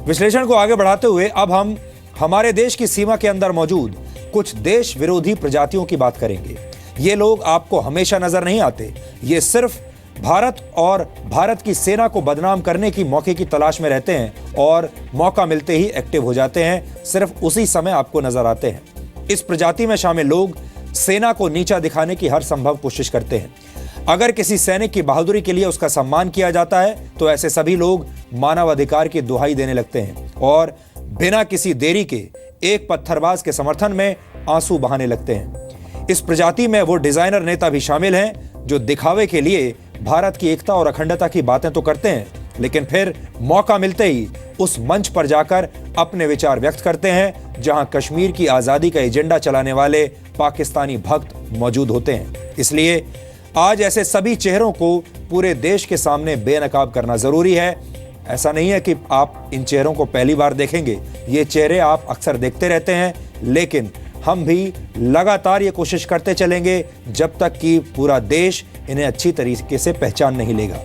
विश्लेषण को आगे बढ़ाते हुए अब हम हमारे देश की सीमा के अंदर मौजूद कुछ देश विरोधी प्रजातियों की बात करेंगे। ये लोग आपको हमेशा नजर नहीं आते। ये सिर्फ भारत और भारत की सेना को बदनाम करने की मौके की तलाश में रहते हैं और मौका मिलते ही एक्टिव हो जाते हैं। सिर्फ उसी समय आपको नजर आते हैं। इस प्रजाति में शामिल लोग सेना को नीचा दिखाने की हर संभव कोशिश करते हैं। अगर किसी सैनिक की बहादुरी के लिए उसका सम्मान किया जाता है तो ऐसे सभी लोग मानवाधिकार की दुहाई देने लगते हैं और बिना किसी देरी के एक पत्थरबाज के समर्थन में आंसू बहाने लगते हैं। इस प्रजाति में वो डिजाइनर नेता भी शामिल हैं जो दिखावे के लिए भारत की एकता और अखंडता की बातें तो करते हैं, लेकिन फिर मौका मिलते ही उस मंच पर जाकर अपने विचार व्यक्त करते हैं जहां कश्मीर की आजादी का एजेंडा चलाने वाले पाकिस्तानी भक्त मौजूद होते हैं। इसलिए आज ऐसे सभी चेहरों को पूरे देश के सामने बेनकाब करना जरूरी है। ऐसा नहीं है कि आप इन चेहरों को पहली बार देखेंगे, ये चेहरे आप अक्सर देखते रहते हैं, लेकिन हम भी लगातार ये कोशिश करते चलेंगे जब तक कि पूरा देश इन्हें अच्छी तरीके से पहचान नहीं लेगा।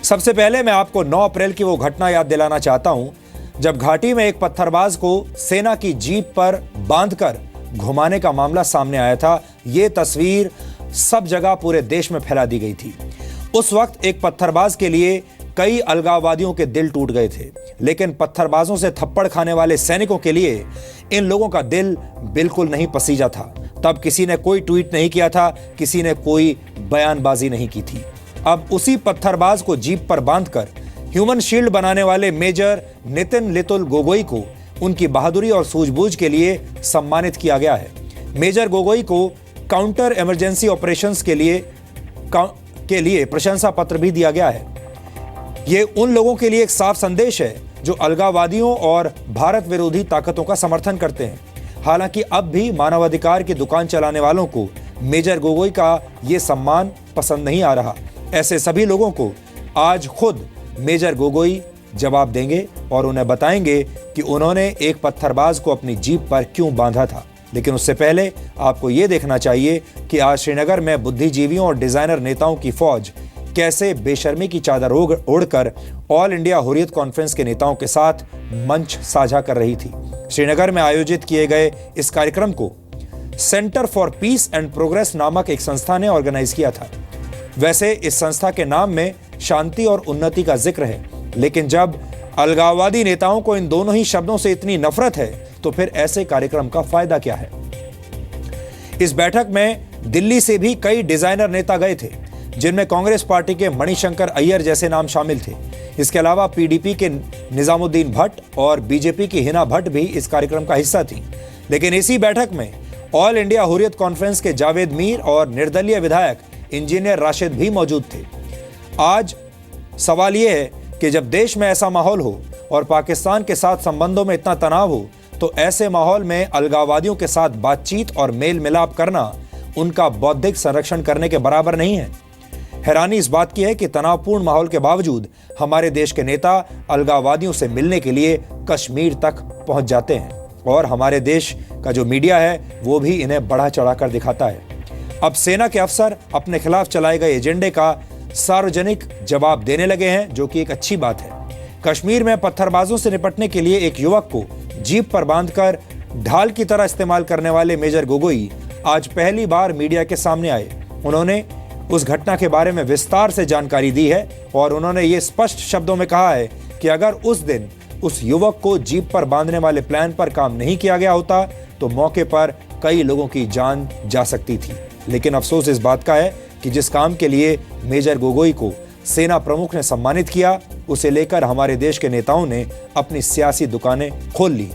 सबसे पहले मैं आपको 9 अप्रैल की वो घटना याद दिलाना चाहता हूं जब घाटी में एक पत्थरबाज को सेना की जीप पर बांधकर घुमाने का मामला सामने आया था। ये तस्वीर सब जगह पूरे देश में फैला दी गई थी। उस वक्त एक पत्थरबाज के लिए कई अलगाववादियों के दिल टूट गए थे, लेकिन पत्थरबाजों से थप्पड़ खाने वाले सैनिकों के लिए इन लोगों का दिल बिल्कुल नहीं पसीजा था। तब किसी ने कोई ट्वीट नहीं किया था, किसी ने कोई बयानबाजी नहीं की थी। अब उसी पत्थरबाज को जीप पर बांधकर ह्यूमन शील्ड बनाने वाले मेजर नितिन लितुल गोगोई को उनकी बहादुरी और सूझबूझ के लिए सम्मानित किया गया है। मेजर गोगोई को काउंटर इमरजेंसी ऑपरेशंस के लिए प्रशंसा पत्र भी दिया गया है। ये उन लोगों के लिए एक साफ संदेश है जो अलगाववादियों और भारत विरोधी ताकतों का समर्थन करते हैं। हालांकि अब भी मानवाधिकार की दुकान चलाने वालों को मेजर गोगोई का ये सम्मान पसंद नहीं आ रहा। ऐसे सभी लोगों को आज खुद मेजर गोगोई जवाब देंगे और उन्हें बताएंगे कि उन्होंने एक पत्थरबाज को अपनी जीप पर क्यों बांधा था। लेकिन उससे पहले आपको ये देखना चाहिए कि आज श्रीनगर में बुद्धिजीवियों और डिजाइनर नेताओं की फौज कैसे बेशर्मी की चादर ओढ़कर ऑल इंडिया हुर्रियत कॉन्फ्रेंस के नेताओं के साथ मंच साझा कर रही थी। श्रीनगर में आयोजित किए गए इस कार्यक्रम को centre for piece and progress नामक एक संस्था ने ऑर्गेनाइज किया था। वैसे इस संस्था के नाम में शांति और उन्नति का जिक्र है, लेकिन जब अलगाववादी नेताओं को इन दोनों ही शब्दों से इतनी नफरत है तो फिर ऐसे कार्यक्रम का फायदा क्या है। इस बैठक में दिल्ली से भी कई डिजाइनर नेता गए थे, जिनमें कांग्रेस पार्टी के मणिशंकर अय्यर जैसे नाम शामिल थे। इसके अलावा पीडीपी के निजामुद्दीन भट्ट और बीजेपी की हिना भट्ट भी इस कार्यक्रम का हिस्सा थी। लेकिन इसी बैठक में ऑल इंडिया हुर्रियत कॉन्फ्रेंस के जावेद मीर और निर्दलीय विधायक इंजीनियर राशिद भी मौजूद थे। आज सवाल यह है कि जब देश में ऐसा माहौल हो और पाकिस्तान के साथ संबंधों में इतना तनाव हो, तो ऐसे माहौल में अलगाववादियों के साथ बातचीत और मेल मिलाप करना उनका बौद्धिक संरक्षण करने के बराबर नहीं है। हैरानी इस बात की है कि तनावपूर्ण माहौल के बावजूद हमारे देश के नेता अलगाववादियों से मिलने के लिए कश्मीर तक पहुंच जाते हैं और हमारे देश का जो मीडिया है वो भी इन्हें बढ़ा चढ़ाकर दिखाता है। अब सेना के अफसर अपने खिलाफ चलाए गए एजेंडे का सार्वजनिक जवाब देने लगे हैं, जो कि एक अच्छी बात है। कश्मीर में पत्थरबाजों से निपटने के लिए एक युवक को जीप पर बांधकर ढाल की तरह इस्तेमाल करने वाले मेजर गोगोई आज पहली बार मीडिया के सामने आए। उन्होंने उस घटना के बारे में विस्तार से जानकारी दी है और उन्होंने ये स्पष्ट शब्दों में कहा है कि अगर उस दिन उस युवक को जीप पर बांधने वाले प्लान पर काम नहीं किया गया होता तो मौके पर कई लोगों की जान जा सकती थी। लेकिन अफसोस इस बात का है कि जिस काम के लिए मेजर गोगोई को सेना प्रमुख ने सम्मानित किया, उसे लेकर हमारे देश के नेताओं ने अपनी सियासी दुकानें खोल ली।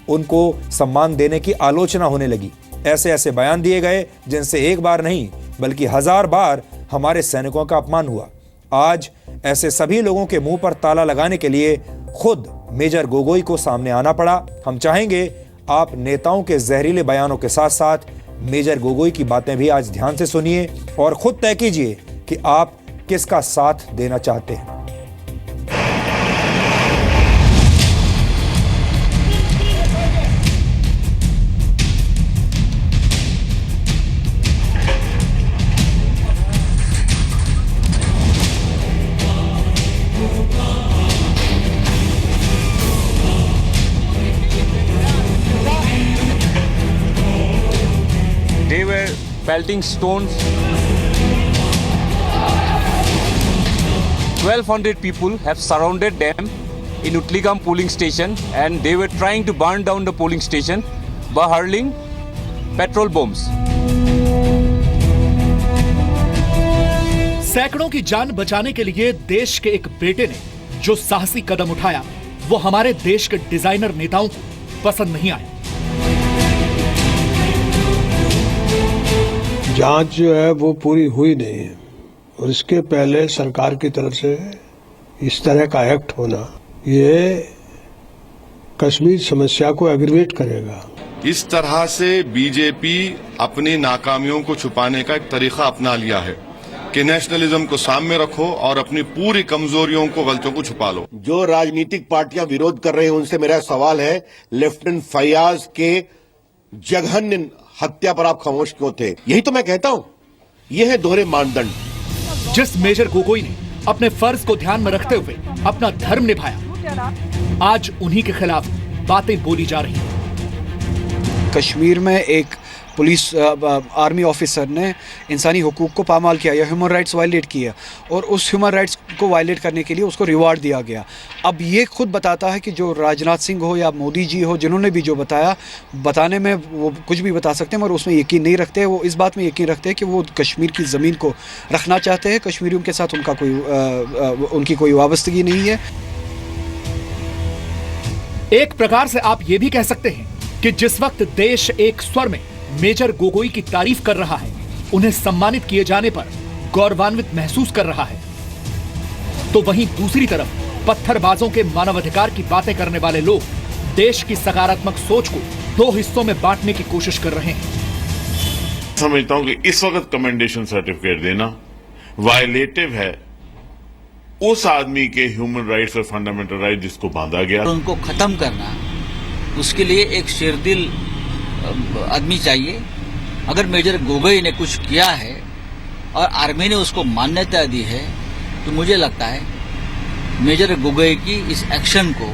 उनको सम्मान देने की आलोचना होने लगी। ऐसे ऐसे बयान दिए गए जिनसे एक बार नहीं बल्कि 1000 बार हमारे सैनिकों का अपमान हुआ। आज ऐसे सभी लोगों के मुंह पर ताला लगाने के लिए खुद मेजर गोगोई को सामने आना पड़ा। हम चाहेंगे आप नेताओं के जहरीले बयानों के साथ साथ मेजर गोगोई की बातें भी आज ध्यान से सुनिए और खुद तय कीजिए कि आप किसका साथ देना चाहते हैं। pelting stones. 1,200 people have surrounded them in Utligam polling station, and they were trying to burn down the polling station by hurling petrol bombs. सैकड़ों की जान बचाने के लिए देश के एक बेटे ने जो साहसी कदम उठाया, वो हमारे देश के डिजाइनर नेताओं को पसंद नहीं आया। जांच जो है वो पूरी हुई नहीं है और इसके पहले सरकार की तरफ से इस तरह का एक्ट होना ये कश्मीर समस्या को एग्रीवेट करेगा। इस तरह से बीजेपी अपनी नाकामियों को छुपाने का एक तरीका अपना लिया है कि नेशनलिज्म को सामने रखो और अपनी पूरी कमजोरियों को, गलतियों को छुपा लो। जो राजनीतिक पार्टियां विरोध कर रहे हैं उनसे मेरा सवाल है, लेफ्टिनेंट फैयाज के जघन्य हत्या पर आप खामोश क्यों थे? यही तो मैं कहता हूं, ये है दोहरे मानदंड। जिस मेजर गोगोई ने अपने फर्ज को ध्यान में रखते हुए अपना धर्म निभाया, आज उन्हीं के खिलाफ बातें बोली जा रही हैं। कश्मीर में एक पुलिस आर्मी ऑफिसर ने इंसानी हुकूक को पामाल किया या ह्यूमन राइट्स वायलेट किया, और उस ह्यूमन राइट्स को वायलेट करने के लिए उसको रिवार्ड दिया गया। अब ये खुद बताता है कि जो राजनाथ सिंह हो या मोदी जी हो, जिन्होंने भी जो बताया, बताने में वो कुछ भी बता सकते हैं मगर उसमें यकीन नहीं रखते। वो इस बात में यकीन रखते हैं कि वो कश्मीर की ज़मीन को रखना चाहते हैं, कश्मीरियों के साथ उनकी कोई वाबस्तगी नहीं है। एक प्रकार से आप ये भी कह सकते हैं कि जिस वक्त देश एक स्वर में मेजर गोगोई की तारीफ कर रहा है, उन्हें सम्मानित किए जाने पर गौरवान्वित महसूस कर रहा है, तो वहीं दूसरी तरफ पत्थरबाजों के मानवाधिकार की बातें करने वाले लोग देश की सकारात्मक सोच को दो हिस्सों में बांटने की कोशिश कर रहे हैं। समझता हूं कि इस वक्त कमेंडेशन सर्टिफिकेट देना वायलेटिव है उस आदमी के ह्यूमन राइट्स और फंडामेंटल राइट जिसको बांधा गया। उनको खत्म करना, उसके लिए एक शेरदिल आदमी चाहिए। अगर मेजर गोगोई ने कुछ किया है और आर्मी ने उसको मान्यता दी है, तो मुझे लगता है मेजर गोगोई की इस एक्शन को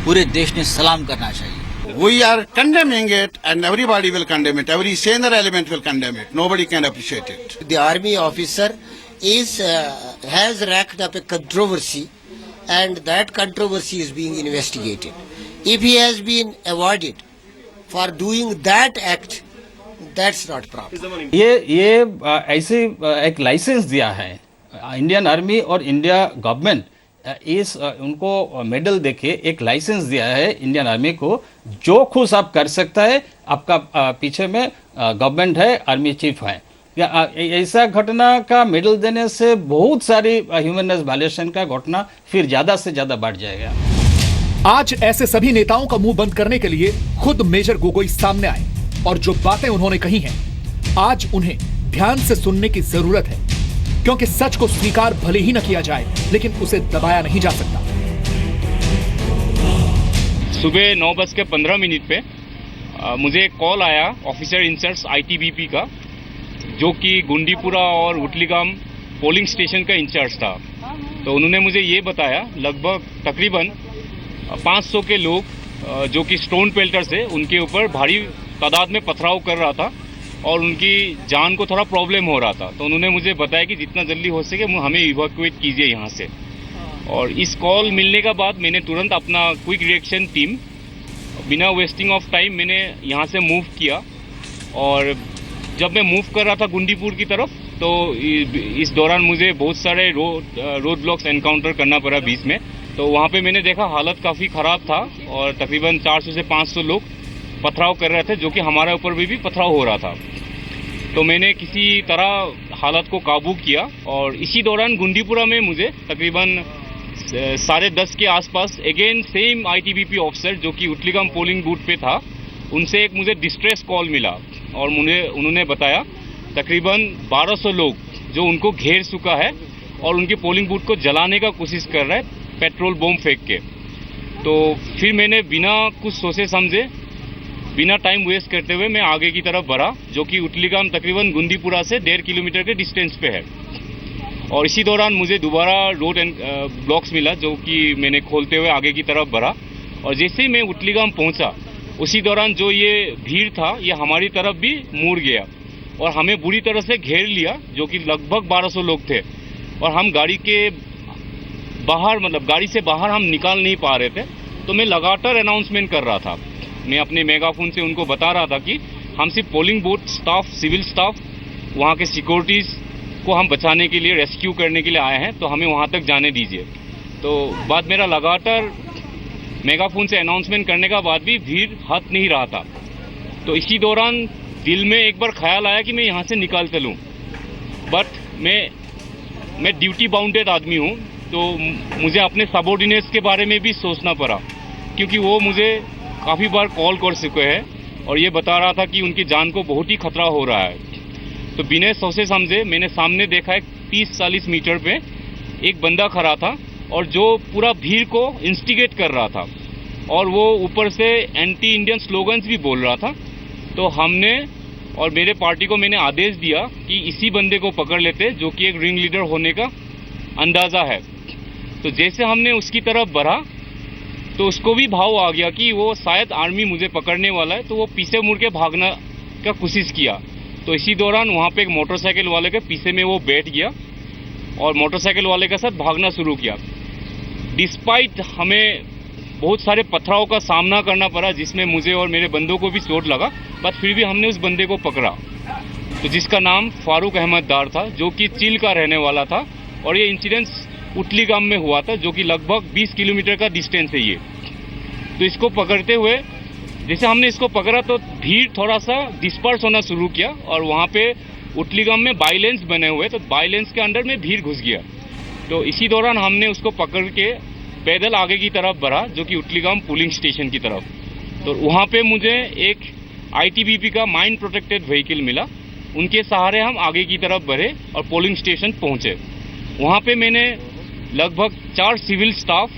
पूरे देश ने सलाम करना चाहिए। We are condemning it and everybody will condemn it. Every saner element will condemn it. Nobody can appreciate it. The army officer has racked up a controversy, and that controversy is being investigated. If he has been awarded for doing that act, that's not proper. ये ऐसे एक licence दिया है Indian army और India government, इस उनको medal देके एक लाइसेंस दिया है इंडियन आर्मी को, जो खुश आप कर सकता है। आपका पीछे में गवर्नमेंट है, आर्मी चीफ है। ऐसा घटना का मेडल देने से बहुत सारी ह्यूमन राइट्स वायलेशन का घटना फिर ज्यादा से ज्यादा बढ़ जाएगा। आज ऐसे सभी नेताओं का मुंह बंद करने के लिए खुद मेजर गोगोई सामने आए, और जो बातें उन्होंने कही हैं, आज उन्हें ध्यान से सुनने की जरूरत है, क्योंकि सच को स्वीकार भले ही न किया जाए, लेकिन उसे दबाया नहीं जा सकता। सुबह 9:15 पे मुझे एक कॉल आया ऑफिसर इंचार्ज ITBP का, जो कि गुंडीपुरा और उटलीगाम पोलिंग स्टेशन का इंचार्ज था। तो उन्होंने मुझे ये बताया लगभग तकरीबन 500 के लोग जो कि स्टोन पेल्टर से उनके ऊपर भारी तादाद में पथराव कर रहा था और उनकी जान को थोड़ा प्रॉब्लम हो रहा था। तो उन्होंने मुझे बताया कि जितना जल्दी हो सके हमें इवैक्यूएट कीजिए यहाँ से। और इस कॉल मिलने के बाद मैंने तुरंत अपना क्विक रिएक्शन टीम बिना वेस्टिंग ऑफ टाइम मैंने यहाँ से मूव किया। और जब मैं मूव कर रहा था गुंडीपुर की तरफ, तो इस दौरान मुझे बहुत सारे रोड ब्लॉक्स एनकाउंटर करना पड़ा बीच में। तो वहाँ पे मैंने देखा हालत काफ़ी ख़राब था और तकरीबन 400 से 500 लोग पथराव कर रहे थे, जो कि हमारे ऊपर भी पथराव हो रहा था। तो मैंने किसी तरह हालत को काबू किया। और इसी दौरान गुंडीपुरा में मुझे तकरीबन 10:30 के आसपास अगेन सेम ITBP ऑफिसर जो कि उटलीगाम पोलिंग बूथ पे था, उनसे एक मुझे डिस्ट्रेस कॉल मिला और उन्होंने बताया तकरीबन 1200 लोग जो उनको घेर चुका है और उनके पोलिंग बूथ को जलाने का कोशिश कर रहा है पेट्रोल बम फेंक के। तो फिर मैंने बिना कुछ सोचे समझे, बिना टाइम वेस्ट करते हुए मैं आगे की तरफ बढ़ा, जो कि उटलीगाम तकरीबन गुंडीपुरा से 1.5 किलोमीटर के डिस्टेंस पे है। और इसी दौरान मुझे दोबारा रोड एंड ब्लॉक्स मिला, जो कि मैंने खोलते हुए आगे की तरफ बढ़ा। और जैसे ही मैं उटलीगाम पहुंचा, उसी दौरान जो ये भीड़ था ये हमारी तरफ भी मुड़ गया और हमें बुरी तरह से घेर लिया, जो कि लगभग 1200 लोग थे, और हम गाड़ी के बाहर, मतलब गाड़ी से बाहर हम निकाल नहीं पा रहे थे। तो मैं लगातार अनाउंसमेंट कर रहा था, मैं अपने मेगाफोन से उनको बता रहा था कि हम सिर्फ polling booth staff, civil staff, वहाँ के सिक्योरिटीज़ को हम बचाने के लिए, रेस्क्यू करने के लिए आए हैं, तो हमें वहाँ तक जाने दीजिए। तो बात मेरा लगातार मेगाफोन से अनाउंसमेंट करने का बाद भी भीड़ हट नहीं रहा था। तो इसी दौरान दिल में एक बार ख्याल आया कि मैं यहाँ से निकाल चलूँ, बट मैं ड्यूटी बाउंडेड आदमी हूँ, तो मुझे अपने सबऑर्डिनेट्स के बारे में भी सोचना पड़ा, क्योंकि वो मुझे काफ़ी बार कॉल कर चुके हैं और ये बता रहा था कि उनकी जान को बहुत ही खतरा हो रहा है। तो बिना सोचे समझे मैंने सामने देखा है 30-40 मीटर पे एक बंदा खड़ा था और जो पूरा भीड़ को इंस्टिगेट कर रहा था, और वो ऊपर से एंटी इंडियन स्लोगन्स भी बोल रहा था। तो हमने और मेरे पार्टी को मैंने आदेश दिया कि इसी बंदे को पकड़ लेते, जो कि एक रिंग लीडर होने का अंदाज़ा है। तो जैसे हमने उसकी तरफ बढ़ा तो उसको भी भाव आ गया कि वो शायद आर्मी मुझे पकड़ने वाला है, तो वो पीछे मुड़ के भागने का कोशिश किया। तो इसी दौरान वहाँ पे एक मोटरसाइकिल वाले के पीछे में वो बैठ गया और मोटरसाइकिल वाले के साथ भागना शुरू किया। डिस्पाइट हमें बहुत सारे पथराव का सामना करना पड़ा, जिसमें मुझे और मेरे बंदों को भी चोट लगा, बट फिर भी हमने उस बंदे को पकड़ा, तो जिसका नाम फारूक अहमद डार था, जो कि चिल का रहने वाला था। और ये इंसिडेंट उटली गांव में हुआ था, जो कि लगभग 20 किलोमीटर का डिस्टेंस है ये। तो इसको पकड़ते हुए जैसे हमने इसको पकड़ा तो भीड़ थोड़ा सा डिस्पर्स होना शुरू किया, और वहाँ पे उटली गांव में बाइलेंस बने हुए, तो बाइलेंस के अंडर में भीड़ घुस गया। तो इसी दौरान हमने उसको पकड़ के पैदल आगे की तरफ बढ़ा, जो कि उटली गांव पोलिंग स्टेशन की तरफ। तो वहाँ पे मुझे एक ITBP का माइन प्रोटेक्टेड व्हीकल मिला, उनके सहारे हम आगे की तरफ बढ़े और पोलिंग स्टेशन पहुँचे। वहाँ पे मैंने लगभग 4 सिविल स्टाफ,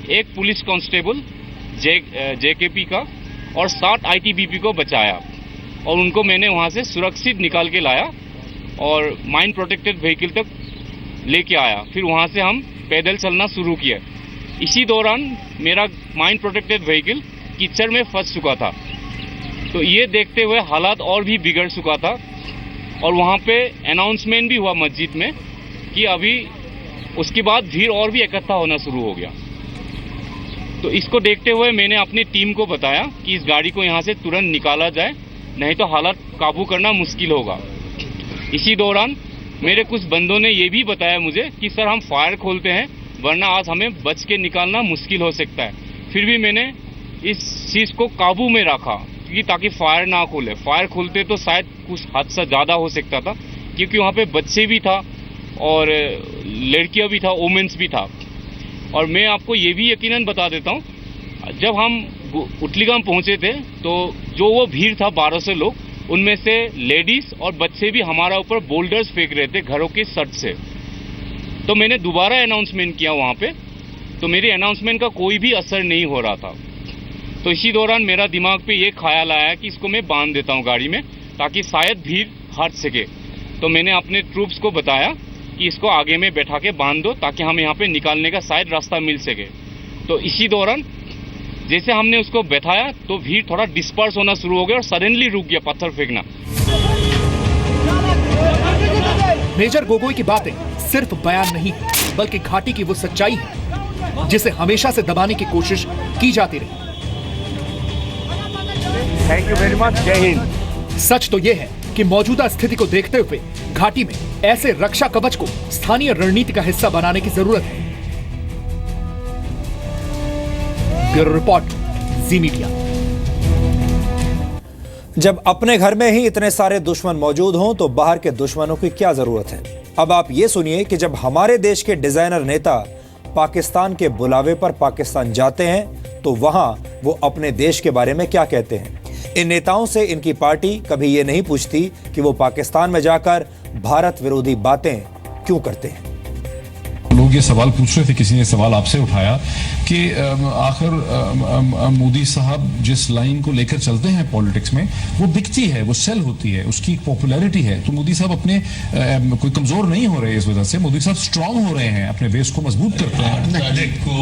एक पुलिस कांस्टेबल JKP का और 7 ITBP को बचाया, और उनको मैंने वहाँ से सुरक्षित निकाल के लाया और माइन प्रोटेक्टेड व्हीकल तक लेके आया। फिर वहाँ से हम पैदल चलना शुरू किया। इसी दौरान मेरा माइन प्रोटेक्टेड व्हीकल कीचड़ में फंस चुका था, तो ये देखते हुए हालात और भी बिगड़ चुका था। और वहाँ पे अनाउंसमेंट भी हुआ मस्जिद में कि अभी उसके बाद भीड़ और भी इकट्ठा होना शुरू हो गया। तो इसको देखते हुए मैंने अपनी टीम को बताया कि इस गाड़ी को यहाँ से तुरंत निकाला जाए, नहीं तो हालात काबू करना मुश्किल होगा। इसी दौरान मेरे कुछ बंदों ने ये भी बताया मुझे कि सर हम फायर खोलते हैं, वरना आज हमें बच के निकालना मुश्किल हो सकता है। फिर भी मैंने इस चीज़ को काबू में रखा, क्योंकि ताकि फायर ना खोले। फायर खोलते तो शायद कुछ हद से ज़्यादा हो सकता था, क्योंकि वहाँ पे बच्चे भी था और लड़कियाँ भी था, वुमेन्स भी था। और मैं आपको ये भी यकीनन बता देता हूँ, जब हम उटली गांव पहुँचे थे तो जो वो भीड़ था 1200 लोग, उनमें से लेडीज़ और बच्चे भी हमारा ऊपर बोल्डर्स फेंक रहे थे घरों के छत से। तो मैंने दोबारा अनाउंसमेंट किया वहाँ पे, तो मेरी अनाउंसमेंट का कोई भी असर नहीं हो रहा था। तो इसी दौरान मेरा दिमाग पे ये ख्याल आया कि इसको मैं बांध देता हूँ गाड़ी में, ताकि शायद भीड़ हट सके। तो मैंने अपने ट्रूप्स को बताया कि इसको आगे में बैठा के बांध दो, ताकि हम यहाँ पे निकालने का शायद रास्ता मिल सके। तो इसी दौरान जैसे हमने उसको बैठाया तो भीड़ थोड़ा डिस्पर्स होना शुरू हो गया और सडनली रुक गया पत्थर फेंकना। मेजर गोगोई की बातें सिर्फ बयान नहीं, बल्कि घाटी की वो सच्चाई है जिसे हमेशा से दबाने की कोशिश की जाती रही। Thank you very much. जय हिंद। सच तो यह है कि मौजूदा स्थिति को देखते हुए घाटी में ऐसे रक्षा कवच को स्थानीय रणनीति का हिस्सा बनाने की जरूरत है। ब्यूरो रिपोर्ट, जी मीडिया। जब अपने घर में ही इतने सारे दुश्मन मौजूद हों तो बाहर के दुश्मनों की क्या जरूरत है। अब आप ये सुनिए कि जब हमारे देश के डिजाइनर नेता पाकिस्तान के बुलावे पर पाकिस्तान जाते हैं तो वहां वो अपने देश के बारे में क्या कहते हैं। इन नेताओं से इनकी पार्टी कभी ये नहीं पूछती कि वो पाकिस्तान में जाकर भारत विरोधी बातें क्यों करते हैं। लोग ये सवाल पूछ रहे थे, किसी ने सवाल आपसे उठाया कि आखिर मोदी साहब जिस लाइन को लेकर चलते हैं पॉलिटिक्स में, वो बिकती है, वो सेल होती है, उसकी पॉपुलैरिटी है। तो मोदी साहब अपने कोई कमजोर नहीं हो रहे इस वजह से, मोदी साहब स्ट्रांग हो रहे हैं, अपने बेस को मजबूत करते हैं। तारीख को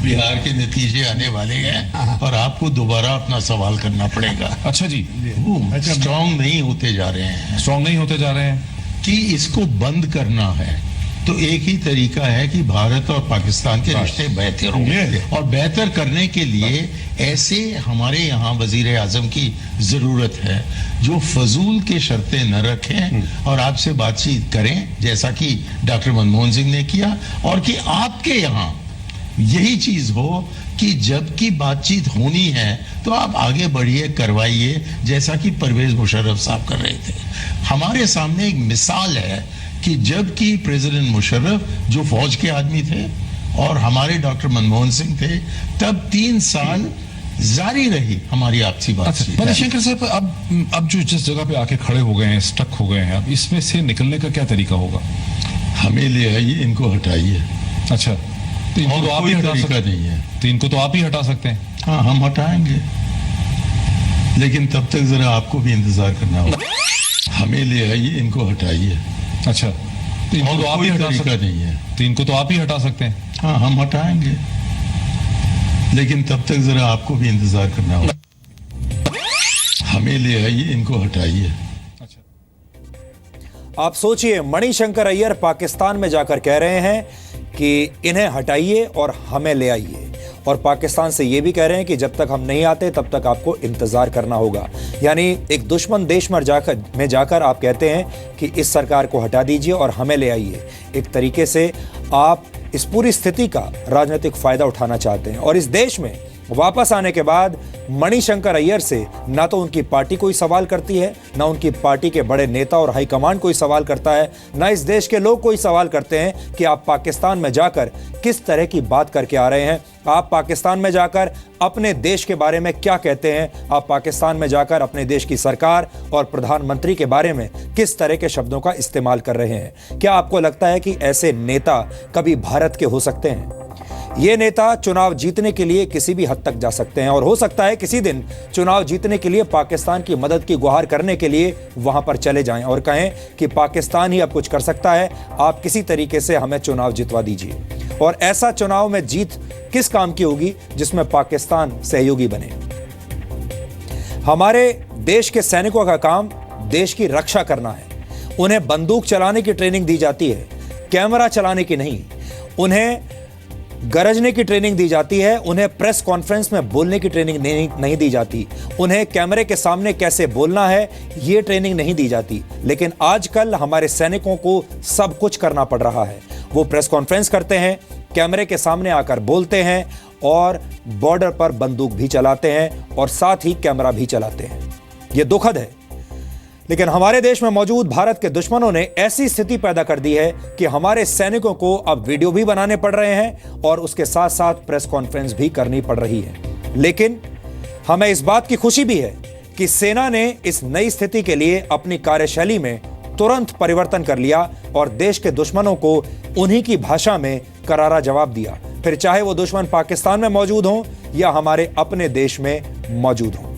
बिहार के नतीजे आने वाले हैं और आपको दोबारा अपना सवाल करना पड़ेगा। अच्छा जी, स्ट्रांग नहीं होते जा रहे हैं, स्ट्रांग नहीं होते जा रहे हैं कि इसको बंद करना है तो एक ही तरीका है कि भारत और पाकिस्तान के रिश्ते बेहतर हों, और बेहतर करने के लिए ऐसे हमारे यहाँ वजीर आजम की जरूरत है जो फजूल के शर्तें न रखें और आपसे बातचीत करें, जैसा कि डॉक्टर मनमोहन सिंह ने किया, और कि आपके यहाँ यही चीज हो कि जब की बातचीत होनी है तो आप आगे बढ़िए, करवाइए, जैसा कि परवेज मुशर्रफ साहब कर रहे थे। हमारे सामने एक मिसाल है कि जब की प्रेसिडेंट मुशर्रफ जो फौज के आदमी थे और हमारे डॉक्टर मनमोहन सिंह थे, तब 3 साल जारी रही हमारी आपसी बातचीत। मणिशंकर साहब, अब जो जिस जगह पे आके खड़े हो गए हैं, स्टक हो गए हैं, अब इसमें से निकलने का क्या तरीका होगा? हमें ले आइए, इनको हटाइए। अच्छा, तो इनको तो आप ही हटा सकते नहीं है, तो इनको तो आप ही हटा सकते हैं। हाँ, हम हटाएंगे, लेकिन तब तक जरा आपको भी इंतजार करना होगा। हमें ले आइए, इनको हटाइए। अच्छा, तो इनको तो आप ही हटा सकते नहीं है, तो इनको तो आप ही हटा सकते हैं। हाँ, हम हटाएंगे, लेकिन तब तक जरा आपको भी इंतजार करना होगा। हमें ले आइए, इनको हटाइए। आप सोचिए, मणिशंकर अय्यर पाकिस्तान में जाकर कह रहे हैं कि इन्हें हटाइए और हमें ले आइए, और पाकिस्तान से ये भी कह रहे हैं कि जब तक हम नहीं आते तब तक आपको इंतजार करना होगा। यानी एक दुश्मन देश में जाकर आप कहते हैं कि इस सरकार को हटा दीजिए और हमें ले आइए। एक तरीके से आप इस पूरी स्थिति का राजनीतिक फायदा उठाना चाहते हैं, और इस देश में वापस आने के बाद मणिशंकर अय्यर से ना तो उनकी पार्टी कोई सवाल करती है, ना उनकी पार्टी के बड़े नेता और हाईकमांड कोई सवाल करता है, ना इस देश के लोग कोई सवाल करते हैं कि आप पाकिस्तान में जाकर किस तरह की बात करके आ रहे हैं, आप पाकिस्तान में जाकर अपने देश के बारे में क्या कहते हैं, आप पाकिस्तान में जाकर अपने देश की सरकार और प्रधानमंत्री के बारे में किस तरह के शब्दों का इस्तेमाल कर रहे हैं। क्या आपको लगता है कि ऐसे नेता कभी भारत के हो सकते हैं? ये नेता चुनाव जीतने के लिए किसी भी हद तक जा सकते हैं, और हो सकता है किसी दिन चुनाव जीतने के लिए पाकिस्तान की मदद की गुहार करने के लिए वहां पर चले जाएं और कहें कि पाकिस्तान ही अब कुछ कर सकता है, आप किसी तरीके से हमें चुनाव जितवा दीजिए। और ऐसा चुनाव में जीत किस काम की होगी जिसमें पाकिस्तान सहयोगी बने? हमारे देश के सैनिकों का काम देश की रक्षा करना है। उन्हें बंदूक चलाने की ट्रेनिंग दी जाती है, कैमरा चलाने की नहीं। उन्हें गरजने की ट्रेनिंग दी जाती है, उन्हें प्रेस कॉन्फ्रेंस में बोलने की ट्रेनिंग नहीं दी जाती, उन्हें कैमरे के सामने कैसे बोलना है ये ट्रेनिंग नहीं दी जाती। लेकिन आजकल हमारे सैनिकों को सब कुछ करना पड़ रहा है। वो प्रेस कॉन्फ्रेंस करते हैं, कैमरे के सामने आकर बोलते हैं, और बॉर्डर पर बंदूक भी चलाते हैं, और साथ ही कैमरा भी चलाते हैं। यह दुखद है, लेकिन हमारे देश में मौजूद भारत के दुश्मनों ने ऐसी स्थिति पैदा कर दी है कि हमारे सैनिकों को अब वीडियो भी बनाने पड़ रहे हैं और उसके साथ साथ प्रेस कॉन्फ्रेंस भी करनी पड़ रही है। लेकिन हमें इस बात की खुशी भी है कि सेना ने इस नई स्थिति के लिए अपनी कार्यशैली में तुरंत परिवर्तन कर लिया और देश के दुश्मनों को उन्हीं की भाषा में करारा जवाब दिया, फिर चाहे वो दुश्मन पाकिस्तान में मौजूद हों या हमारे अपने देश में मौजूद हों।